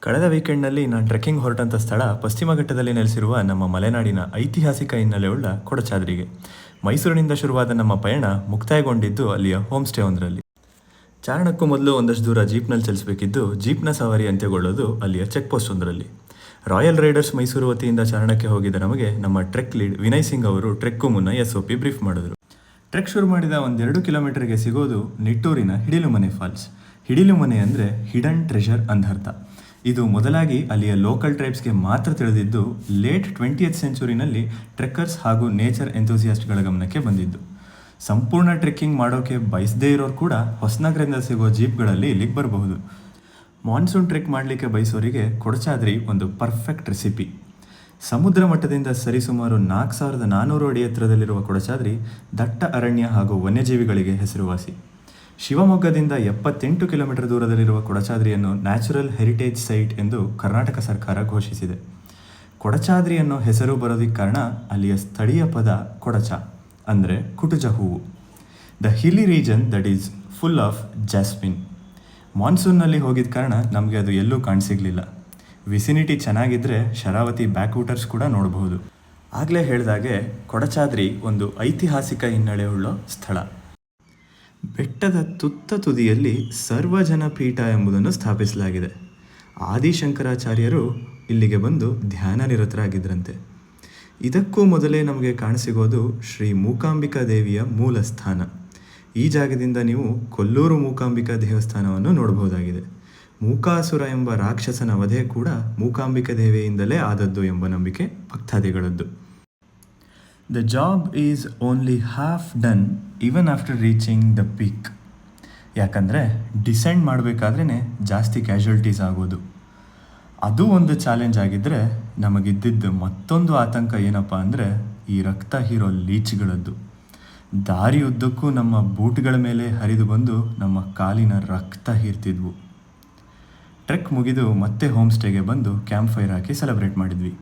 ಕಳೆದ ವೀಕೆಂಡ್ನಲ್ಲಿ ನಾನು ಟ್ರೆಕ್ಕಿಂಗ್ ಹೊರಟಂಥ ಸ್ಥಳ ಪಶ್ಚಿಮ ಘಟ್ಟದಲ್ಲಿ ನೆಲೆಸಿರುವ ನಮ್ಮ ಮಲೆನಾಡಿನ ಐತಿಹಾಸಿಕ ಹಿನ್ನೆಲೆಯುಳ್ಳ ಕೊಡಚಾದ್ರಿಗೆ. ಮೈಸೂರಿನಿಂದ ಶುರುವಾದ ನಮ್ಮ ಪಯಣ ಮುಕ್ತಾಯಗೊಂಡಿದ್ದು ಅಲ್ಲಿಯ ಹೋಮ್ ಸ್ಟೇ ಒಂದರಲ್ಲಿ. ಚಾರಣಕ್ಕೂ ಮೊದಲು ಒಂದಷ್ಟು ದೂರ ಜೀಪ್ನಲ್ಲಿ ಚಲಿಸಬೇಕಿದ್ದು, ಜೀಪ್ನ ಸವಾರಿ ಅಂತ್ಯಗೊಳ್ಳೋದು ಅಲ್ಲಿಯ ಚೆಕ್ ಪೋಸ್ಟ್ ಒಂದರಲ್ಲಿ. ರಾಯಲ್ ರೈಡರ್ಸ್ ಮೈಸೂರು ವತಿಯಿಂದ ಚಾರಣಕ್ಕೆ ಹೋಗಿದ್ದ ನಮಗೆ ನಮ್ಮ ಟ್ರೆಕ್ ಲೀಡ್ ವಿನಯ್ ಸಿಂಗ್ ಅವರು ಟ್ರೆಕ್ಗೂ ಮುನ್ನ SOP ಬ್ರೀಫ್ ಮಾಡಿದ್ರು. ಟ್ರೆಕ್ ಶುರು ಮಾಡಿದ 1-2 ಕಿಲೋಮೀಟರ್ಗೆ ಸಿಗೋದು ನಿಟ್ಟೂರಿನ ಹಿಡಿಲುಮನೆ ಫಾಲ್ಸ್. ಹಿಡಿಲುಮನೆ ಅಂದರೆ ಹಿಡನ್ ಟ್ರೆಷರ್ ಅಂದರ್ಥ. ಇದು ಮೊದಲಾಗಿ ಅಲ್ಲಿಯ ಲೋಕಲ್ ಟ್ರೈಬ್ಸ್ಗೆ ಮಾತ್ರ ತಿಳಿದಿದ್ದು, ಲೇಟ್ 20th ಸೆಂಚುರಿನಲ್ಲಿ ಟ್ರೆಕ್ಕರ್ಸ್ ಹಾಗೂ ನೇಚರ್ ಎಂಥೂಸಿಯಾಸ್ಟ್ಗಳ ಗಮನಕ್ಕೆ ಬಂದಿದ್ದು. ಸಂಪೂರ್ಣ ಟ್ರೆಕ್ಕಿಂಗ್ ಮಾಡೋಕೆ ಬಯಸದೇ ಇರೋರು ಕೂಡ ಹೊಸನಗರದಿಂದ ಸಿಗೋ ಜೀಪ್ಗಳಲ್ಲಿ ಇಲ್ಲಿಗೆ ಬರಬಹುದು. ಮಾನ್ಸೂನ್ ಟ್ರೆಕ್ ಮಾಡಲಿಕ್ಕೆ ಬಯಸೋರಿಗೆ ಕೊಡಚಾದ್ರಿ ಒಂದು ಪರ್ಫೆಕ್ಟ್ ರೆಸಿಪಿ. ಸಮುದ್ರ ಮಟ್ಟದಿಂದ ಸರಿಸುಮಾರು 4400 ಅಡಿ ಎತ್ತರದಲ್ಲಿರುವ ಕೊಡಚಾದ್ರಿ ದಟ್ಟ ಅರಣ್ಯ ಹಾಗೂ ವನ್ಯಜೀವಿಗಳಿಗೆ ಹೆಸರುವಾಸಿ. ಶಿವಮೊಗ್ಗದಿಂದ 78 ಕಿಲೋಮೀಟರ್ ದೂರದಲ್ಲಿರುವ ಕೊಡಚಾದ್ರಿಯನ್ನು ನ್ಯಾಚುರಲ್ ಹೆರಿಟೇಜ್ ಸೈಟ್ ಎಂದು ಕರ್ನಾಟಕ ಸರ್ಕಾರ ಘೋಷಿಸಿದೆ. ಕೊಡಚಾದ್ರಿ ಅನ್ನೋ ಹೆಸರು ಬರೋದಕ್ಕೆ ಕಾರಣ ಅಲ್ಲಿಯ ಸ್ಥಳೀಯ ಪದ ಕೊಡಚ ಅಂದರೆ ಕುಟುಚ ಹೂವು. The hilly region that is full of jasmine. ಮಾನ್ಸೂನ್ನಲ್ಲಿ ಹೋಗಿದ್ದ ಕಾರಣ ನಮಗೆ ಅದು ಎಲ್ಲೂ ಕಾಣಸಿಗಲಿಲ್ಲ. ವಿಸಿನಿಟಿ ಚೆನ್ನಾಗಿದ್ದರೆ ಶರಾವತಿ ಬ್ಯಾಕ್ ವಾಟರ್ಸ್ ಕೂಡ ನೋಡಬಹುದು. ಆಗಲೇ ಹೇಳಿದಾಗೆ ಕೊಡಚಾದ್ರಿ ಒಂದು ಐತಿಹಾಸಿಕ ಹಿನ್ನೆಲೆಯುಳ್ಳ ಸ್ಥಳ. ಬೆಟ್ಟದ ತುತ್ತ ತುದಿಯಲ್ಲಿ ಸರ್ವಜನ ಪೀಠ ಎಂಬುದನ್ನು ಸ್ಥಾಪಿಸಲಾಗಿದೆ. ಆದಿಶಂಕರಾಚಾರ್ಯರು ಇಲ್ಲಿಗೆ ಬಂದು ಧ್ಯಾನ ನಿರತರಾಗಿದ್ದರಂತೆ. ಇದಕ್ಕೂ ಮೊದಲೇ ನಮಗೆ ಕಾಣಸಿಗೋದು ಶ್ರೀ ಮೂಕಾಂಬಿಕಾ ದೇವಿಯ ಮೂಲ ಸ್ಥಾನ. ಈ ಜಾಗದಿಂದ ನೀವು ಕೊಲ್ಲೂರು ಮೂಕಾಂಬಿಕಾ ದೇವಸ್ಥಾನವನ್ನು ನೋಡಬಹುದಾಗಿದೆ. ಮೂಕಾಸುರ ಎಂಬ ರಾಕ್ಷಸನ ವಧೆ ಕೂಡ ಮೂಕಾಂಬಿಕಾ ದೇವಿಯಿಂದಲೇ ಆದದ್ದು ಎಂಬ ನಂಬಿಕೆ ಭಕ್ತಾದಿಗಳದ್ದು. The job is only half done even after reaching the peak. ಯಾಕಂದರೆ ಡಿಸೆಂಡ್ ಮಾಡಬೇಕಾದ್ರೇ ಜಾಸ್ತಿ ಕ್ಯಾಶುಯಾಲಿಟೀಸ್ ಆಗೋದು. ಅದು ಒಂದು ಚಾಲೆಂಜ್ ಆಗಿದ್ದರೆ, ನಮಗಿದ್ದಿದ್ದು ಮತ್ತೊಂದು ಆತಂಕ ಏನಪ್ಪ ಅಂದರೆ ಈ ರಕ್ತ ಹೀರೋ ಲೀಚ್ಗಳದ್ದು. ದಾರಿ ಉದ್ದಕ್ಕೂ ನಮ್ಮ ಬೂಟ್ಗಳ ಮೇಲೆ ಹರಿದು ಬಂದು ನಮ್ಮ ಕಾಲಿನ ರಕ್ತ ಹೀರ್ತಿದ್ವು. ಟ್ರೆಕ್ ಮುಗಿದು ಮತ್ತೆ ಹೋಮ್ ಸ್ಟೇಗೆ ಬಂದು ಕ್ಯಾಂಪ್ ಫೈರ್ ಹಾಕಿ ಸೆಲೆಬ್ರೇಟ್ ಮಾಡಿದ್ವಿ.